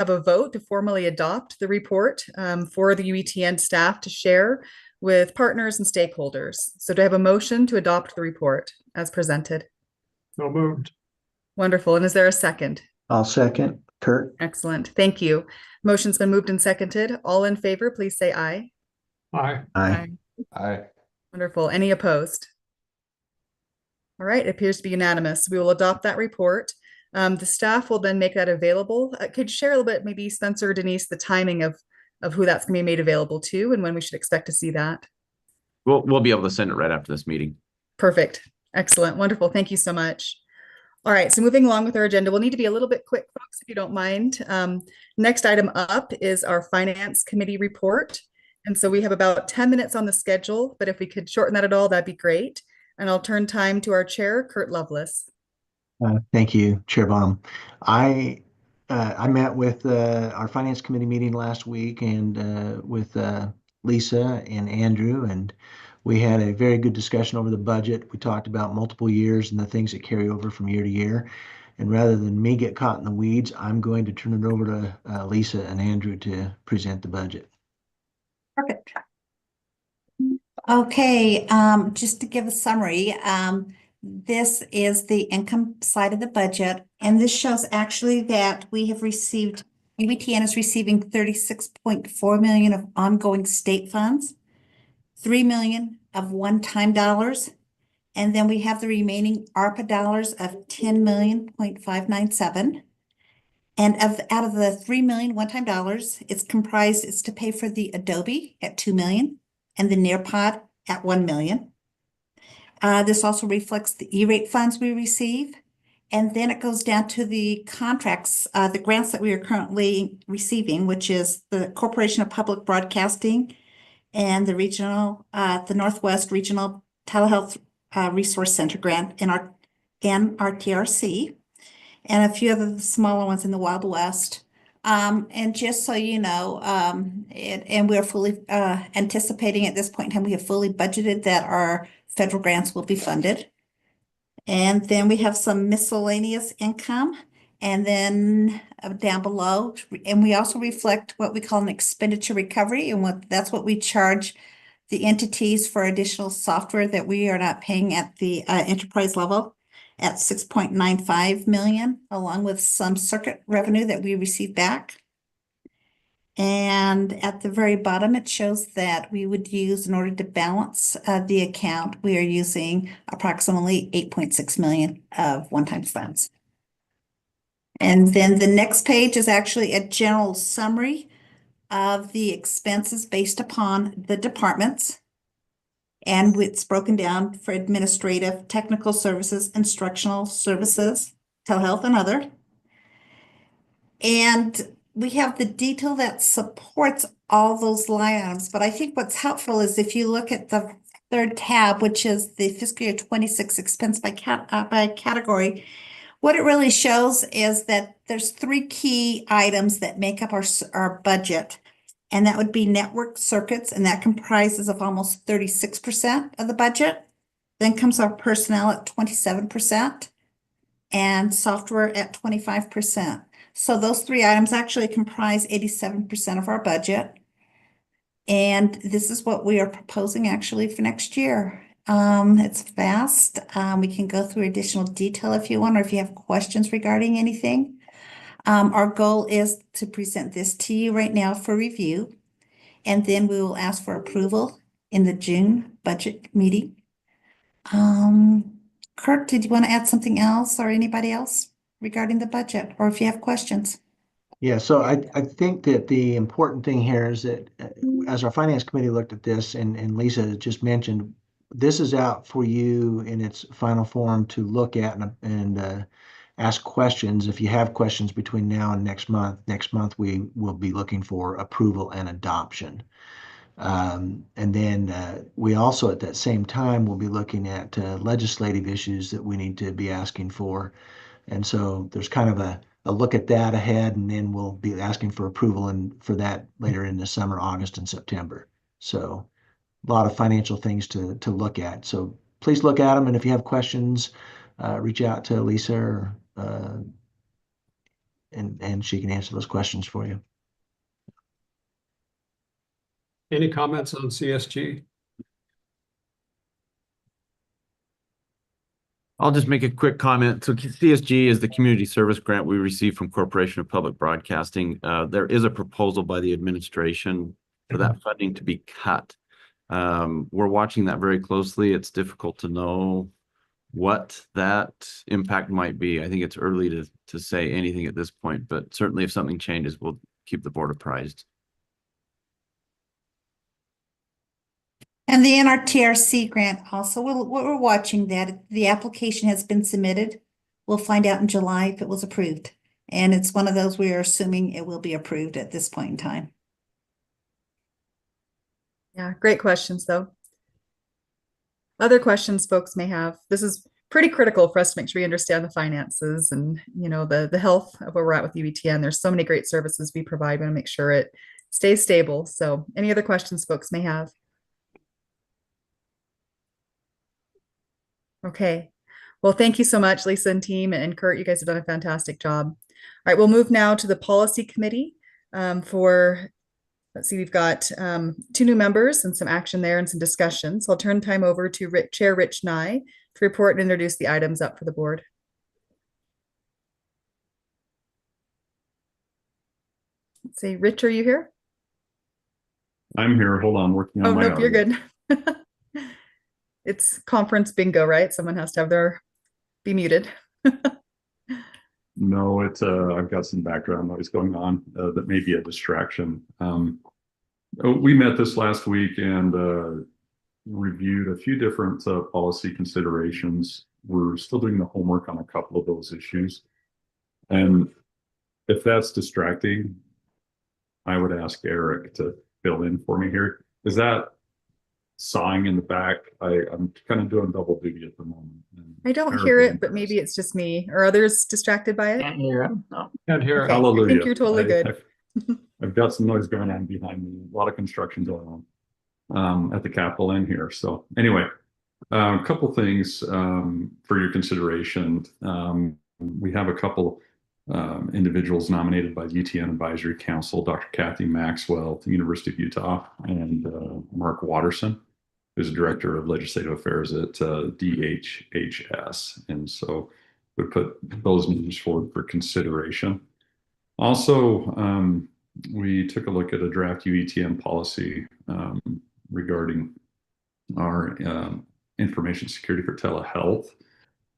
have a vote to formally adopt the report for the UETN staff to share with partners and stakeholders. So do I have a motion to adopt the report as presented? So moved. Wonderful. And is there a second? I'll second. Kurt? Excellent. Thank you. Motion's been moved and seconded. All in favor, please say aye. Aye. Aye. Aye. Wonderful. Any opposed? All right, it appears to be unanimous. We will adopt that report. The staff will then make that available. Could you share a little bit, maybe Spencer or Denise, the timing of who that's going to be made available to and when we should expect to see that? We'll be able to send it right after this meeting. Perfect. Excellent. Wonderful. Thank you so much. All right, so moving along with our agenda, we'll need to be a little bit quick, folks, if you don't mind. Next item up is our Finance Committee report. And so we have about 10 minutes on the schedule, but if we could shorten that at all, that'd be great. And I'll turn time to our chair, Kurt Lovelace. Thank you, Chair Baum. I met with our Finance Committee meeting last week and with Lisa and Andrew, and we had a very good discussion over the budget. We talked about multiple years and the things that carry over from year to year. And rather than me get caught in the weeds, I'm going to turn it over to Lisa and Andrew to present the budget. Perfect. Okay, just to give a summary, this is the income side of the budget, and this shows actually that we have received, UETN is receiving 36.4 million of ongoing state funds, 3 million of one-time dollars, and then we have the remaining ARPA dollars of 10,597,000. And out of the 3 million one-time dollars, it's to pay for the Adobe at 2 million and the Nearpod at 1 million. This also reflects the E-rate funds we receive. And then it goes down to the contracts, the grants that we are currently receiving, which is the Corporation of Public Broadcasting and the Northwest Regional Telehealth Resource Center grant in our NRTRC, and a few of the smaller ones in the Wild West. And just so you know, and we're fully anticipating at this point in time, we have fully budgeted that our federal grants will be funded. And then we have some miscellaneous income, and then down below, and we also reflect what we call an expenditure recovery, and that's what we charge the entities for additional software that we are not paying at the enterprise level at 6.95 million, along with some circuit revenue that we receive back. And at the very bottom, it shows that we would use, in order to balance the account, we are using approximately 8.6 million of one-time funds. And then the next page is actually a general summary of the expenses based upon the departments. And it's broken down for administrative, technical services, instructional services, telehealth, and other. And we have the detail that supports all those line items. But I think what's helpful is if you look at the third tab, which is the fiscal year 26 expense by category, what it really shows is that there's 3 key items that make up our budget. And that would be network circuits, and that comprises of almost 36% of the budget. Then comes our personnel at 27% and software at 25%. So those 3 items actually comprise 87% of our budget. And this is what we are proposing actually for next year. It's fast. We can go through additional detail if you want, or if you have questions regarding anything. Our goal is to present this to you right now for review, and then we will ask for approval in the June budget meeting. Kurt, did you want to add something else, or anybody else regarding the budget, or if you have questions? Yeah, so I think that the important thing here is that as our Finance Committee looked at this, and Lisa just mentioned, this is out for you in its final form to look at and ask questions. If you have questions between now and next month we will be looking for approval and adoption. And then we also at that same time will be looking at legislative issues that we need to be asking for. And so there's kind of a look at that ahead, and then we'll be asking for approval for that later in the summer, August and September. So a lot of financial things to look at. So please look at them, and if you have questions, reach out to Lisa or and she can answer those questions for you. Any comments on CSG? I'll just make a quick comment. So CSG is the community service grant we received from Corporation of Public Broadcasting. There is a proposal by the administration for that funding to be cut. We're watching that very closely. It's difficult to know what that impact might be. I think it's early to say anything at this point, but certainly if something changes, we'll keep the board apprised. And the NRTRC grant also, we're watching that. The application has been submitted. We'll find out in July if it was approved. And it's one of those we are assuming it will be approved at this point in time. Yeah, great questions though. Other questions folks may have. This is pretty critical for us to make sure we understand the finances and, you know, the health of where we're at with UETN. There's so many great services we provide. We want to make sure it stays stable. So any other questions folks may have? Okay. Well, thank you so much, Lisa and team, and Kurt. You guys have done a fantastic job. All right, we'll move now to the policy committee let's see, we've got 2 new members and some action there and some discussion. So I'll turn time over to Chair Rich Nye to report and introduce the items up for the board. Let's see, Rich, are you here? I'm here. Hold on, working on Oh, my nope, you're audio. good. It's conference bingo, right? Someone has to have be muted. No, it's I've got some background noise going on that may be a distraction. We met this last week and reviewed a few different policy considerations. We're still doing the homework on a couple of those issues. And if that's distracting, I would ask Eric to fill in for me here. Is that sawing in the back? I'm kind of doing double duty at the moment. I don't hear it, but maybe it's just me. Are others distracted by it? Can't hear it. No. Can't hear Okay. it. Hallelujah. I think you're totally good. I've got some noise going on behind me. A lot of construction going on at the Capitol Inn here. So anyway, a couple things for your consideration. We have a couple individuals nominated by UTN Advisory Council, Dr. Kathy Maxwell at the University of Utah, and Mark Watterson, who's Director of Legislative Affairs at DHHS. And so we put those names forward for consideration. Also, we took a look at a draft UETN policy regarding our information security for telehealth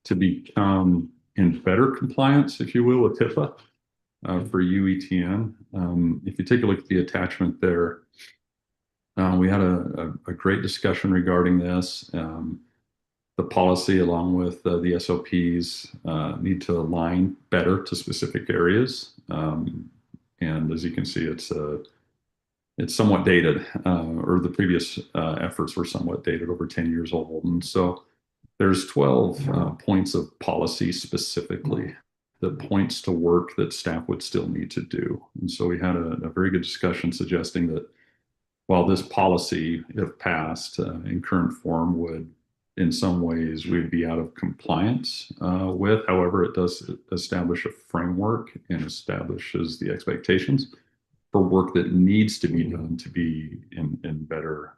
to become in better compliance, if you will, with HIPAA for UETN. If you take a look at the attachment there, we had a great discussion regarding this. The policy, along with the SOPs, need to align better to specific areas. And as you can see, it's somewhat dated, or the previous efforts were somewhat dated, over 10 years old. And so there's 12 points of policy specifically that points to work that staff would still need to do. And so we had a very good discussion suggesting that while this policy, if passed in current form, would in some ways we'd be out of compliance with, however, it does establish a framework and establishes the expectations for work that needs to be done to be in better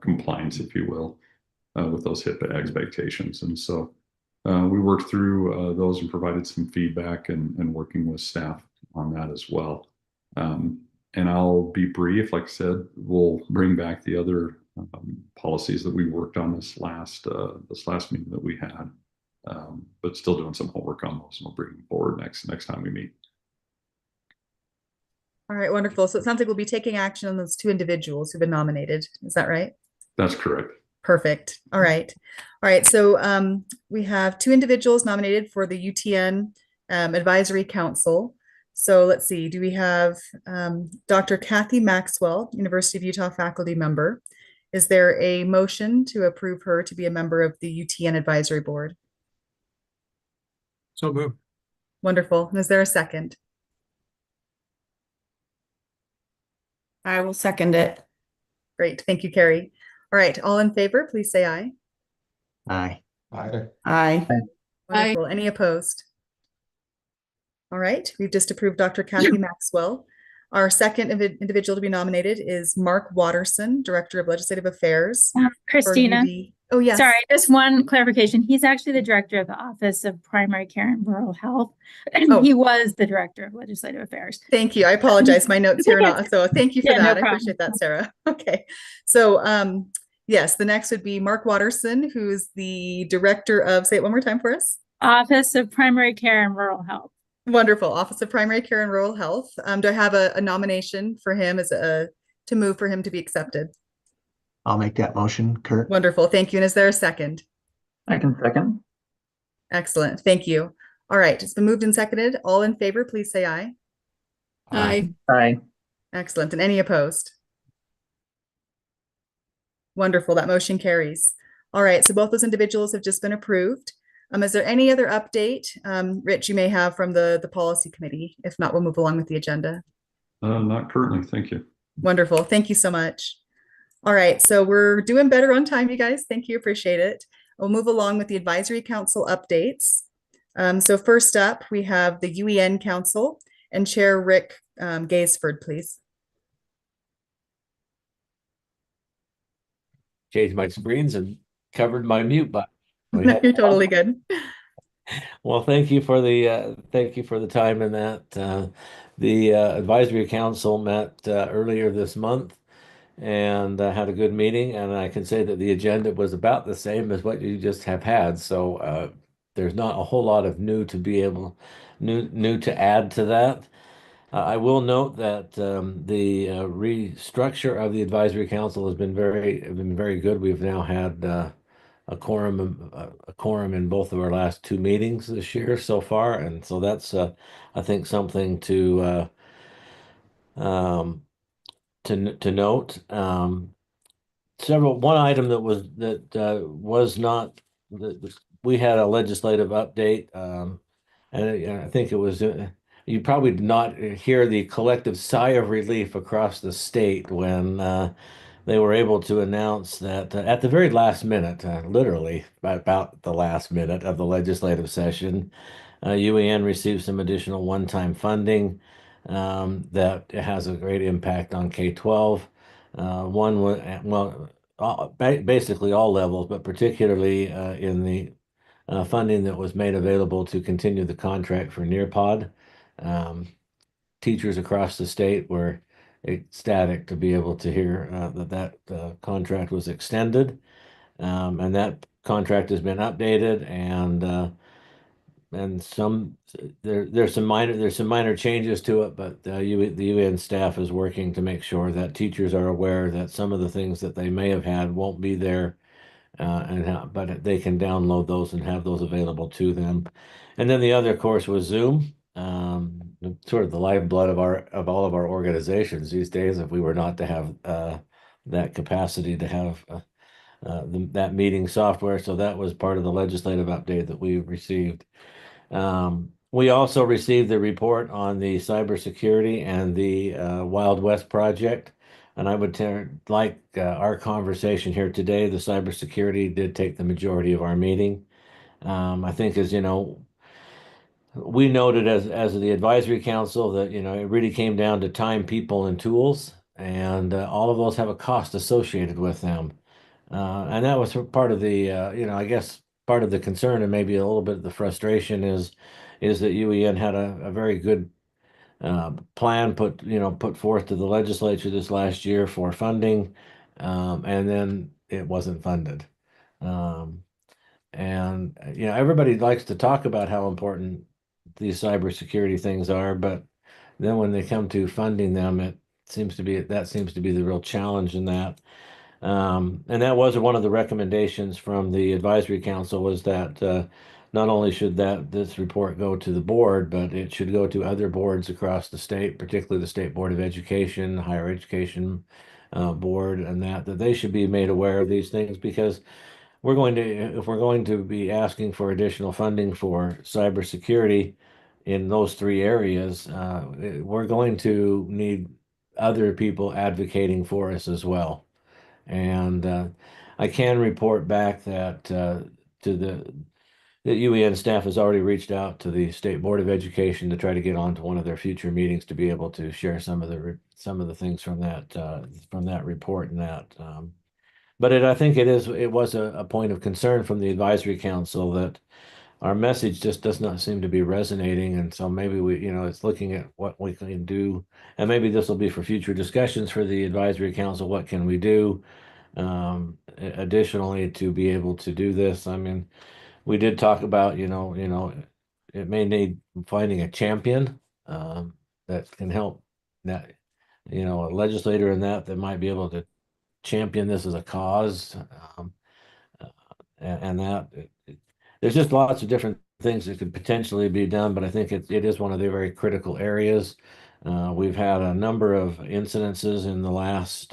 compliance, if you will, with those HIPAA expectations. And so we worked through those and provided some feedback and working with staff on that as well. And I'll be brief. Like I said, we'll bring back the other policies that we worked on this last meeting that we had, but still doing some homework on those, and we'll bring them forward next time we meet. All right, wonderful. So it sounds like we'll be taking action on those 2 individuals who've been nominated. Is that right? That's correct. Perfect. All right. All right. So we have 2 individuals nominated for the UTN Advisory Council. So let's see. Do we have Dr. Kathy Maxwell, University of Utah faculty member? Is there a motion to approve her to be a member of the UTN Advisory Board? So moved. Wonderful. And is there a second? I will second it. Great. Thank you, Carrie. All right. All in favor, please say aye. Aye. Aye. Aye. Wonderful. Any opposed? All right, we've just approved Dr. Kathy Maxwell. Our second individual to be nominated is Mark Watterson, Director of Legislative Affairs. for Christina, UD. Oh, yes. sorry, just one clarification. He's actually the director of the Office of Primary Care and Rural Health. Oh. He was the director of Legislative Affairs. Thank you. I apologize. My notes here are not. So thank you for Yeah, no that. I problem. appreciate that, Sarah. Okay. So yes, the next would be Mark Watterson, who's the director of, say it one more time for us. Office of Primary Care and Rural Health. Wonderful. Office of Primary Care and Rural Health. Do I have a nomination for him to move for him to be accepted? I'll make that motion, Kurt. Wonderful. Thank you. And is there a second? I can second. Excellent. Thank you. All right. It's been moved and seconded. All in favor, please say aye. Aye. Aye. Excellent. And any opposed? Wonderful. That motion carries. All right. So both those individuals have just been approved. Is there any other update, Rich, you may have from the policy committee? If not, we'll move along with the agenda. Not currently, thank you. Wonderful. Thank you so much. All right. So we're doing better on time, you guys. Thank you. Appreciate it. We'll move along with the advisory council updates. So first up, we have the UEN Council and Chair Rick Gaisford, please. Changed my screens and covered my mute button. You're totally good. Well, thank you for the time in that. The advisory council met earlier this month and had a good meeting, and I can say that the agenda was about the same as what you just have had. So there's not a whole lot of new to add to that. I will note that the restructure of the advisory council has been very good. We've now had a quorum in both of our last two meetings this year so far, and so that's I think something to note. One item that was not that we had a legislative update, and I think it was you probably did not hear the collective sigh of relief across the state when they were able to announce that at the very last minute, literally about the last minute of the legislative session, UEN received some additional one-time funding that has a great impact on K-12. Basically all levels, but particularly in the funding that was made available to continue the contract for Nearpod. Teachers across the state were ecstatic to be able to hear that contract was extended, and that contract has been updated, and there's some minor changes to it, but the UN staff is working to make sure that teachers are aware that some of the things that they may have had won't be there, but they can download those and have those available to them. And then the other course was Zoom. Sort of the lifeblood of all of our organizations these days, if we were not to have that capacity to have that meeting software. So that was part of the legislative update that we received. We also received the report on the cybersecurity and the Wild West project. And I would like our conversation here today, the cybersecurity did take the majority of our meeting. I think, as you know, we noted as the advisory council that, you know, it really came down to time, people, and tools, and all of those have a cost associated with them. And that was part of the, I guess part of the concern and maybe a little bit of the frustration is that UEN had a very good plan put forth to the legislature this last year for funding, and then it wasn't funded. And everybody likes to talk about how important these cybersecurity things are, but then when they come to funding them, that seems to be the real challenge in that. And that was one of the recommendations from the advisory council, was that not only should this report go to the board, but it should go to other boards across the state, particularly the State Board of Education, Higher Education Board, and that they should be made aware of these things, because if we're going to be asking for additional funding for cybersecurity in those three areas, we're going to need other people advocating for us as well. And I can report back that to the UEN staff has already reached out to the State Board of Education to try to get on to one of their future meetings to be able to share some of the things from that report and that. But I think it was a point of concern from the advisory council that our message just does not seem to be resonating, and so maybe it's looking at what we can do, and maybe this will be for future discussions for the advisory council. What can we do additionally to be able to do this? I mean, we did talk about, it may need finding a champion that can help that, a legislator in that might be able to champion this as a cause. And that there's just lots of different things that could potentially be done, but I think it is one of the very critical areas. We've had a number of incidences in the last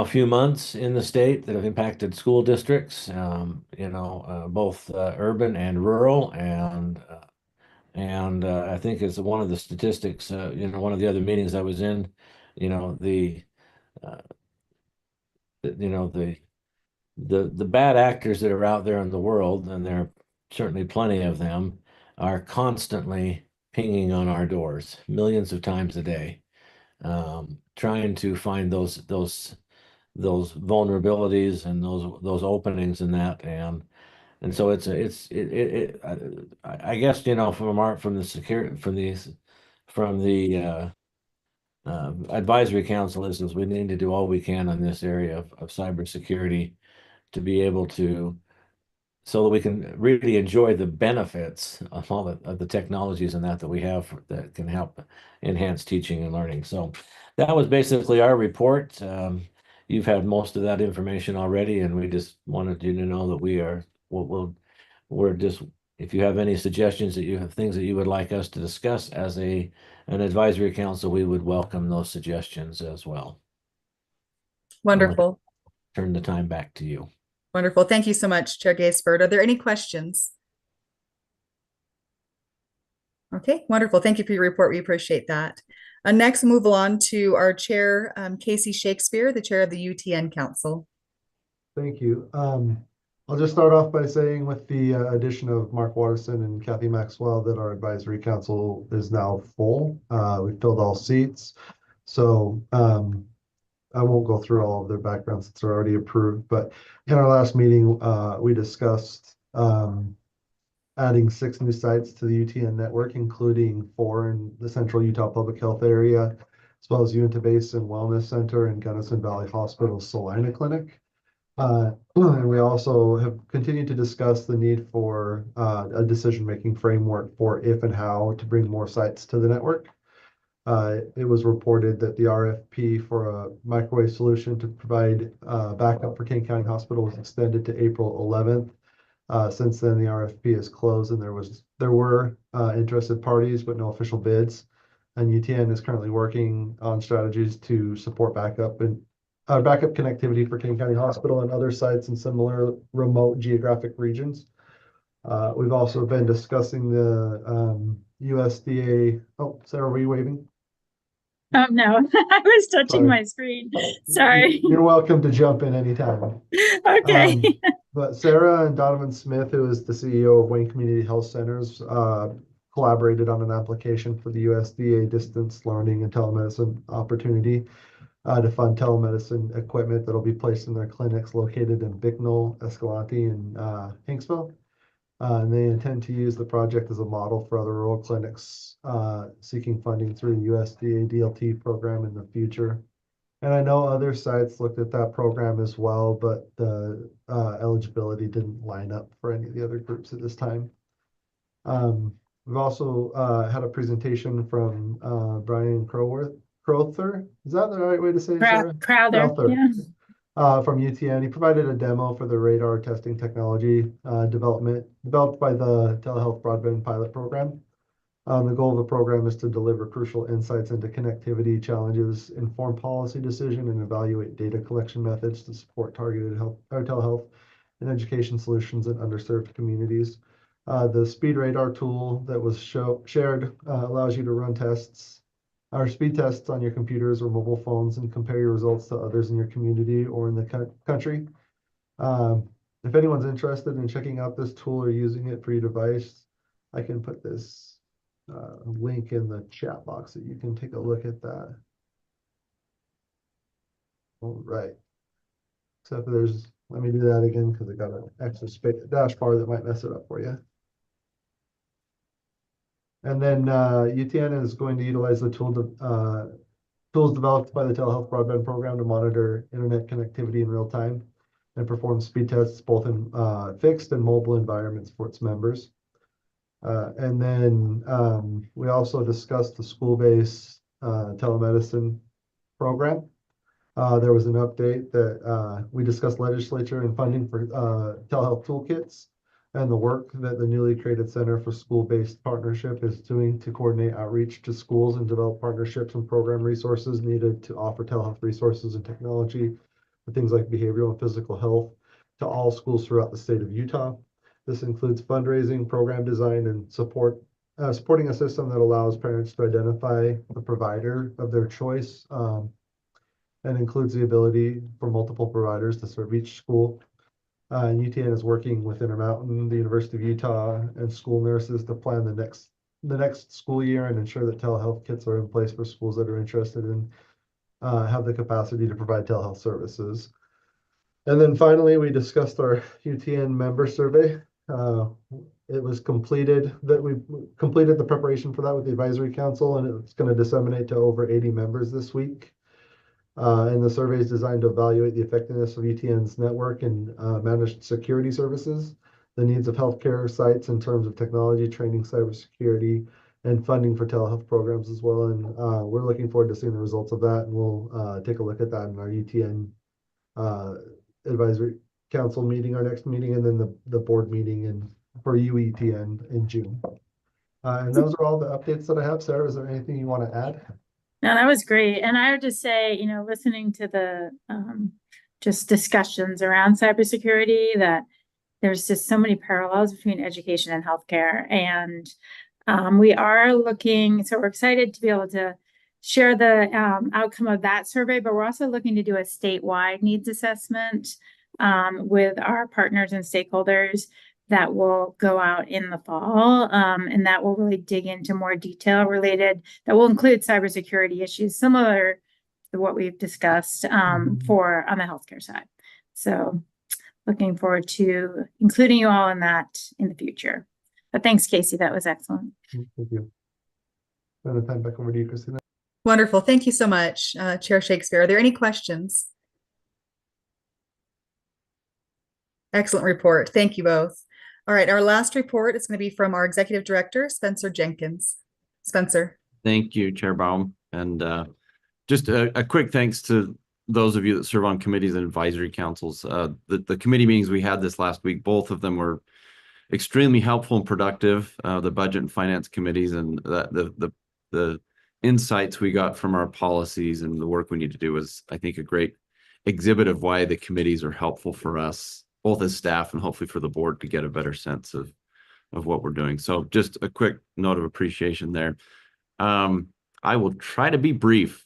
few months in the state that have impacted school districts, both urban and rural, and I think it's one of the statistics. One of the other meetings I was in, the uh, the the bad actors that are out there in the world, and there are certainly plenty of them, are constantly pinging on our doors millions of times a day, trying to find those vulnerabilities and those openings in that. And so I guess from the advisory council is we need to do all we can on this area of cybersecurity to be able to, so that we can really enjoy the benefits of all of the technologies and that we have that can help enhance teaching and learning. So that was basically our report. You've had most of that information already, and we just wanted you to know that we're just, if you have any suggestions, that you have things that you would like us to discuss as an advisory council, we would welcome those suggestions as well. Wonderful. Turn the time back to you. Wonderful. Thank you so much, Chair Gaisford. Are there any questions? Okay, wonderful. Thank you for your report. We appreciate that. Next, move along to our chair, Casey Shakespeare, the chair of the UTN Council. Thank you. I'll just start off by saying, with the addition of Mark Watterson and Kathy Maxwell, that our advisory council is now full. We've filled all seats. So I won't go through all of their backgrounds since they're already approved, but in our last meeting, we discussed adding 6 new sites to the UTN network, including 4 in the Central Utah Public Health area, as well as Uinta Basin Wellness Center and Gunnison Valley Hospital's Salina Clinic. And we also have continued to discuss the need for a decision-making framework for if and how to bring more sites to the network. It was reported that the RFP for a microwave solution to provide backup for King County Hospital was extended to April 11th. Since then, the RFP is closed, and there were interested parties, but no official bids. And UTN is currently working on strategies to support backup connectivity for King County Hospital and other sites in similar remote geographic regions. We've also been discussing the USDA. Oh, Sarah, were you waving? Oh, no, I was touching Sorry. my screen. Sorry. You're welcome to jump in anytime. Okay. But Sarah and Donovan Smith, who is the CEO of Wayne Community Health Centers, collaborated on an application for the USDA distance learning and telemedicine opportunity to fund telemedicine equipment that will be placed in their clinics located in Bicknell, Escalante, and Hanksville. And they intend to use the project as a model for other rural clinics seeking funding through the USDA DLT program in the future. And I know other sites looked at that program as well, but the eligibility didn't line up for any of the other groups at this time. We've also had a presentation from Brian Crowther. Is that the right way to say it, Sarah? Crowther, yeah. From UTN. He provided a demo for the radar testing technology developed by the Telehealth Broadband Pilot Program. The goal of the program is to deliver crucial insights into connectivity challenges, inform policy decision, and evaluate data collection methods to support targeted telehealth and education solutions in underserved communities. The Speed Radar tool that was shared allows you to run speed tests on your computers or mobile phones and compare your results to others in your community or in the country. If anyone's interested in checking out this tool or using it for your device, I can put this link in the chat box so you can take a look at that. All right. Except there's, let me do that again because I got an extra space dash bar that might mess it up for you. And then UTN is going to utilize the tools developed by the telehealth broadband program to monitor internet connectivity in real time and perform speed tests both in fixed and mobile environments for its members. And then we also discussed the school-based telemedicine program. There was an update that we discussed legislature and funding for telehealth toolkits and the work that the newly created Center for School-Based Partnership is doing to coordinate outreach to schools and develop partnerships and program resources needed to offer telehealth resources and technology for things like behavioral and physical health to all schools throughout the state of Utah. This includes fundraising, program design, and supporting a system that allows parents to identify a provider of their choice and includes the ability for multiple providers to serve each school. And UTN is working with Intermountain, the University of Utah, and school nurses to plan the next school year and ensure that telehealth kits are in place for schools that are interested in have the capacity to provide telehealth services. And then finally, we discussed our UTN member survey. It was completed, that we completed the preparation for that with the advisory council, and it's going to disseminate to over 80 members this week. And the survey is designed to evaluate the effectiveness of UTN's network and managed security services, the needs of healthcare sites in terms of technology, training, cybersecurity, and funding for telehealth programs as well. And we're looking forward to seeing the results of that. And we'll take a look at that in our UTN advisory council meeting, our next meeting, and then the board meeting for UETN in June. And those are all the updates that I have. Sarah, is there anything you want to add? No, that was great. And I would just say, you know, listening to the just discussions around cybersecurity, that there's just so many parallels between education and healthcare. And we are looking, so we're excited to be able to share the outcome of that survey, but we're also looking to do a statewide needs assessment with our partners and stakeholders that will go out in the fall, and that will really dig into more detail related, that will include cybersecurity issues similar to what we've discussed for on the healthcare side. So looking forward to including you all in that in the future. But thanks, Casey, that was excellent. Thank you. Another time back over to you, Christina. Wonderful. Thank you so much, Chair Shakespeare. Are there any questions? Excellent report. Thank you both. All right, our last report is going to be from our Executive Director, Spencer Jenkins. Spencer. Thank you, Chair Baum. And just a quick thanks to those of you that serve on committees and advisory councils. The committee meetings we had this last week, both of them were extremely helpful and productive. The budget and finance committees, and the insights we got from our policies and the work we need to do was, I think, a great exhibit of why the committees are helpful for us, both as staff and hopefully for the board to get a better sense of what we're doing. So just a quick note of appreciation there. I will try to be brief.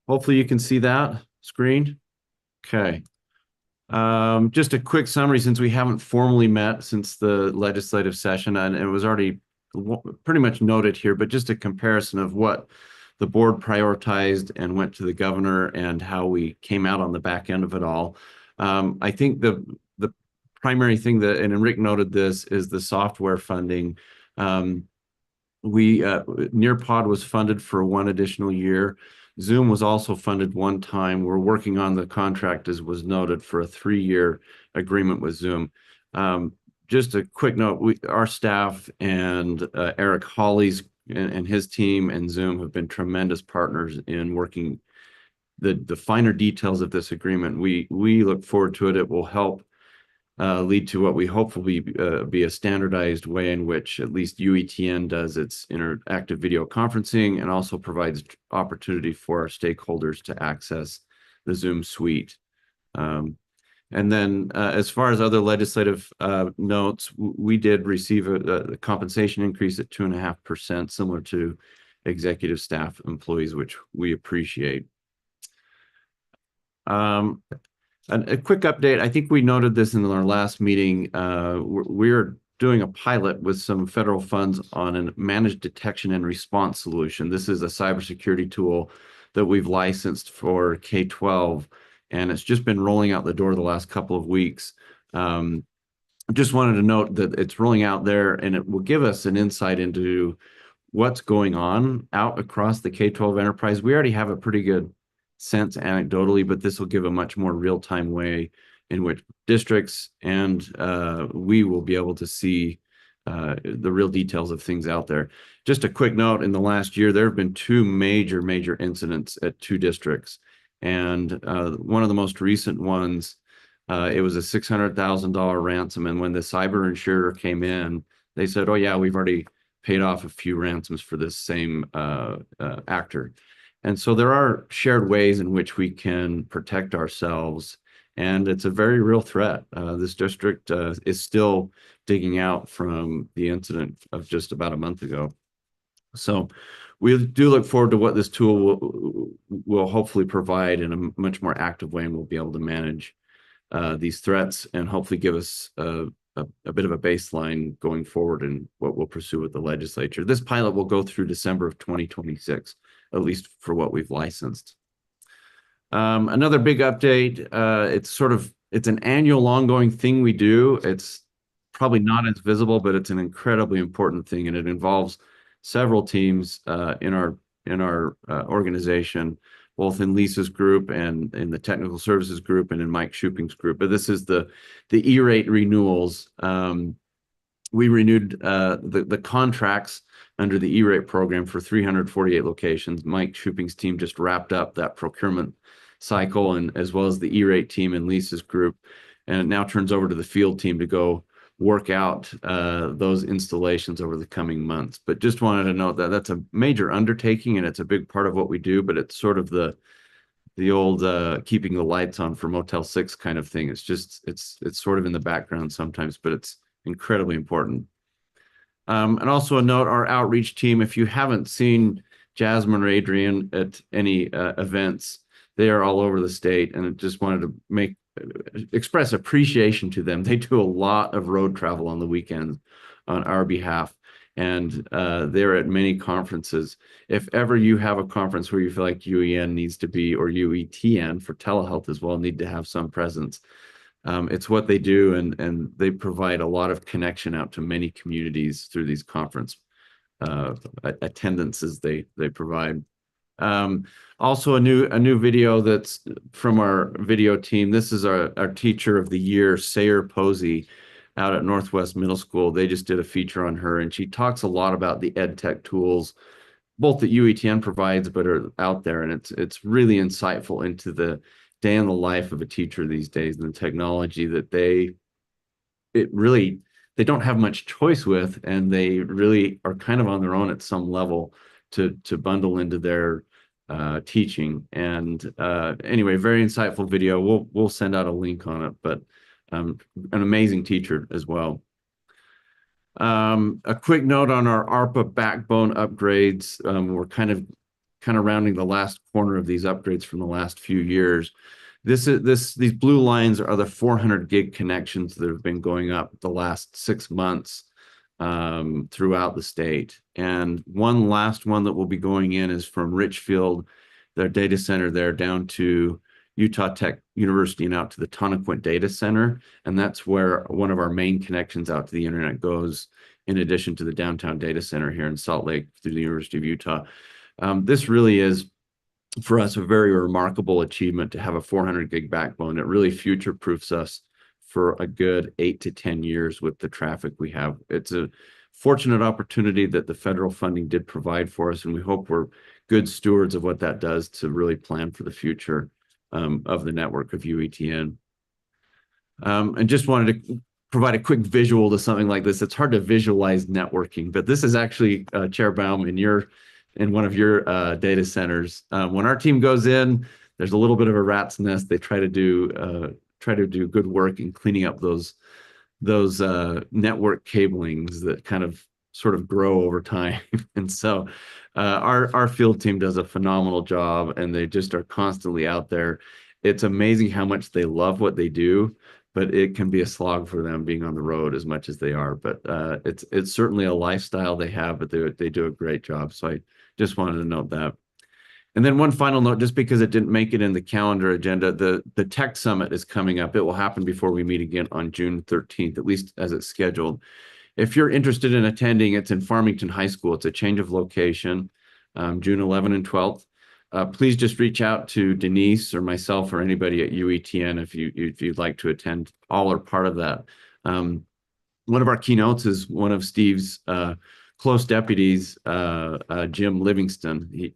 Hopefully you can see that screen. Okay. Just a quick summary, since we haven't formally met since the legislative session, and it was already pretty much noted here, but just a comparison of what the board prioritized and went to the governor and how we came out on the back end of it all. I think the primary thing that, and Rick noted this, is the software funding. Nearpod was funded for 1 additional year. Zoom was also funded one time. We're working on the contract, as was noted, for a 3-year agreement with Zoom. Just a quick note, our staff and Eric Hawley's and his team and Zoom have been tremendous partners in working the finer details of this agreement. We look forward to it. It will help lead to what we hope will be a standardized way in which at least UETN does its interactive video conferencing, and also provides opportunity for our stakeholders to access the Zoom suite. And then as far as other legislative notes, we did receive a compensation increase at 2.5%, similar to executive staff employees, which we appreciate. A quick update. I think we noted this in our last meeting. We're doing a pilot with some federal funds on a managed detection and response solution. This is a cybersecurity tool that we've licensed for K-12, and it's just been rolling out the door the last couple of weeks. Just wanted to note that it's rolling out there, and it will give us an insight into what's going on out across the K-12 enterprise. We already have a pretty good sense anecdotally, but this will give a much more real-time way in which districts and we will be able to see the real details of things out there. Just a quick note, in the last year, there have been two major incidents at two districts. And one of the most recent ones, it was a $600,000 ransom. And when the cyber insurer came in, they said, oh yeah, we've already paid off a few ransoms for this same actor. And so there are shared ways in which we can protect ourselves. And it's a very real threat. This district is still digging out from the incident of just about a month ago. So we do look forward to what this tool will hopefully provide in a much more active way, and we'll be able to manage these threats and hopefully give us a bit of a baseline going forward in what we'll pursue with the legislature. This pilot will go through December of 2026, at least for what we've licensed. Another big update, it's an annual ongoing thing we do. It's probably not as visible, but it's an incredibly important thing, and it involves several teams in our organization, both in Lisa's group and in the technical services group and in Mike Shuping's group. But this is the E-rate renewals. We renewed the contracts under the E-rate program for 348 locations. Mike Shuping's team just wrapped up that procurement cycle, and as well as the E-rate team in Lisa's group. And it now turns over to the field team to go work out those installations over the coming months. But just wanted to note that that's a major undertaking, and it's a big part of what we do, but it's sort of the old keeping the lights on for Motel 6 kind of thing. It's just, it's sort of in the background sometimes, but it's incredibly important. And also a note, our outreach team, if you haven't seen Jasmine or Adrian at any events, they are all over the state, and I just wanted to express appreciation to them. They do a lot of road travel on the weekends on our behalf, and they're at many conferences. If ever you have a conference where you feel like UEN needs to be, or UETN for telehealth as well, need to have some presence, it's what they do, and they provide a lot of connection out to many communities through these conference attendances they provide. Also a new video that's from our video team. This is our teacher of the year, Sayer Posey, out at Northwest Middle School. They just did a feature on her, and she talks a lot about the ed tech tools, both that UETN provides, but are out there. And it's really insightful into the day in the life of a teacher these days, and the technology that they don't have much choice with, and they really are kind of on their own at some level to bundle into their teaching. And anyway, very insightful video. We'll send out a link on it, but an amazing teacher as well. A quick note on our ARPA backbone upgrades. We're kind of rounding the last corner of these upgrades from the last few years. These blue lines are the 400 gig connections that have been going up the last 6 months throughout the state. And one last one that will be going in is from Richfield, their data center there, down to Utah Tech University and out to the Tonnequint Data Center. And that's where one of our main connections out to the internet goes, in addition to the downtown data center here in Salt Lake through the University of Utah. This really is, for us, a very remarkable achievement to have a 400 gig backbone. It really future-proofs us for a good 8 to 10 years with the traffic we have. It's a fortunate opportunity that the federal funding did provide for us, and we hope we're good stewards of what that does to really plan for the future of the network of UETN. And just wanted to provide a quick visual to something like this. It's hard to visualize networking, but this is actually Chair Baum in one of your data centers. When our team goes in, there's a little bit of a rat's nest. They try to do good work in cleaning up those network cablings that kind of sort of grow over time. And so our field team does a phenomenal job, and they just are constantly out there. it's amazing how much they love what they do, but it can be a slog for them being on the road as much as they are. But it's certainly a lifestyle they have, but they do a great job. So I just wanted to note that. And then one final note, just because it didn't make it in the calendar agenda, the Tech Summit is coming up. It will happen before we meet again on June 13th, at least as it's scheduled. If you're interested in attending, it's in Farmington High School. It's a change of location, June 11 and 12th. Please just reach out to Denise or myself or anybody at UETN if you'd like to attend. All are part of that. One of our keynotes is one of Steve's close deputies, Jim Livingston.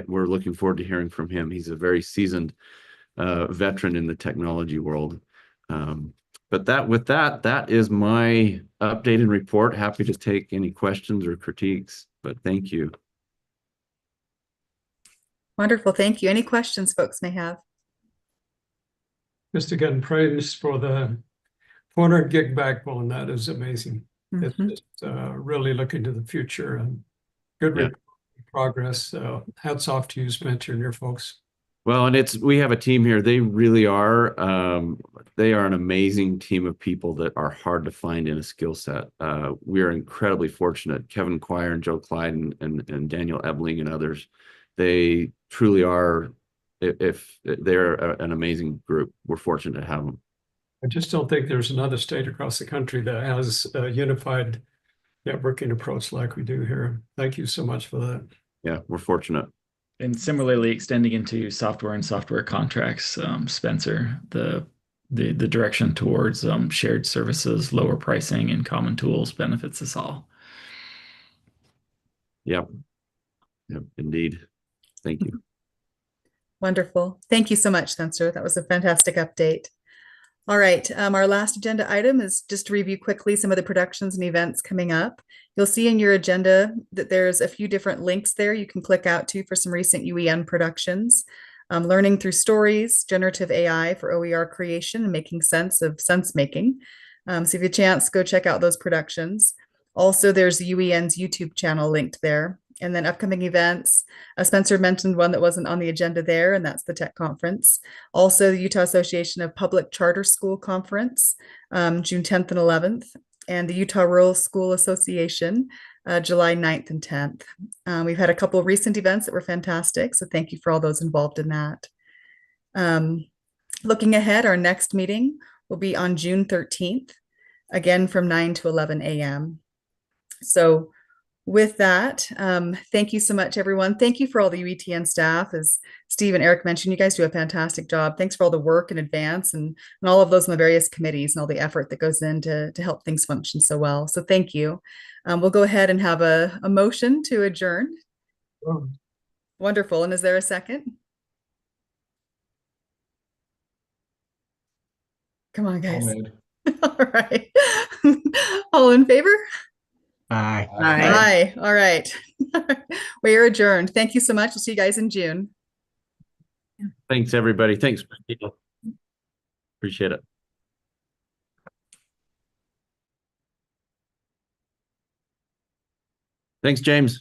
We're looking forward to hearing from him. He's a very seasoned veteran in the technology world. But that is my update and report. Happy to take any questions or critiques, but thank you. Wonderful. Thank you. Any questions folks may have? Just again, praise for the 400 gig backbone. That is amazing. It's just really looking to the future and good progress. Hats off to you, Spencer, and your folks. Well, and we have a team here. They really are, they are an amazing team of people that are hard to find in a skill set. We are incredibly fortunate. Kevin Quire and Joe Clyde and Daniel Ebling and others, they truly are, if they're an amazing group. We're fortunate to have them. I just don't think there's another state across the country that has a unified networking approach like we do here. Thank you so much for that. Yeah, we're fortunate. And similarly, extending into software and software contracts, Spencer, the direction towards shared services, lower pricing, and common tools benefits us all. Yep, indeed. Thank you. Wonderful. Thank you so much, Spencer. That was a fantastic update. All right, our last agenda item is just to review quickly some of the productions and events coming up. You'll see in your agenda that there's a few different links there you can click out to for some recent UEN productions. Learning through stories, generative AI for OER creation and making sense of sense making. So if you have a chance, go check out those productions. Also, there's UEN's YouTube channel linked there. And then upcoming events, Spencer mentioned one that wasn't on the agenda there, and that's the Tech Conference. Also, the Utah Association of Public Charter School Conference, June 10th and 11th, and the Utah Rural School Association, July 9th and 10th. We've had a couple of recent events that were fantastic, so thank you for all those involved in that. Looking ahead, our next meeting will be on June 13th, again from 9 to 11 a.m. So with that, thank you so much, everyone. Thank you for all the UETN staff. As Steve and Eric mentioned, you guys do a fantastic job. Thanks for all the work in advance and all of those in the various committees and all the effort that goes in to help things function so well. So thank you. We'll go ahead and have a motion to adjourn. Wonderful. And is there a second? Come on, guys. All right. All in favor? Aye. Aye. All right. We are adjourned. Thank you so much. We'll see you guys in June. Thanks, everybody. Thanks. Appreciate it. Thanks, James.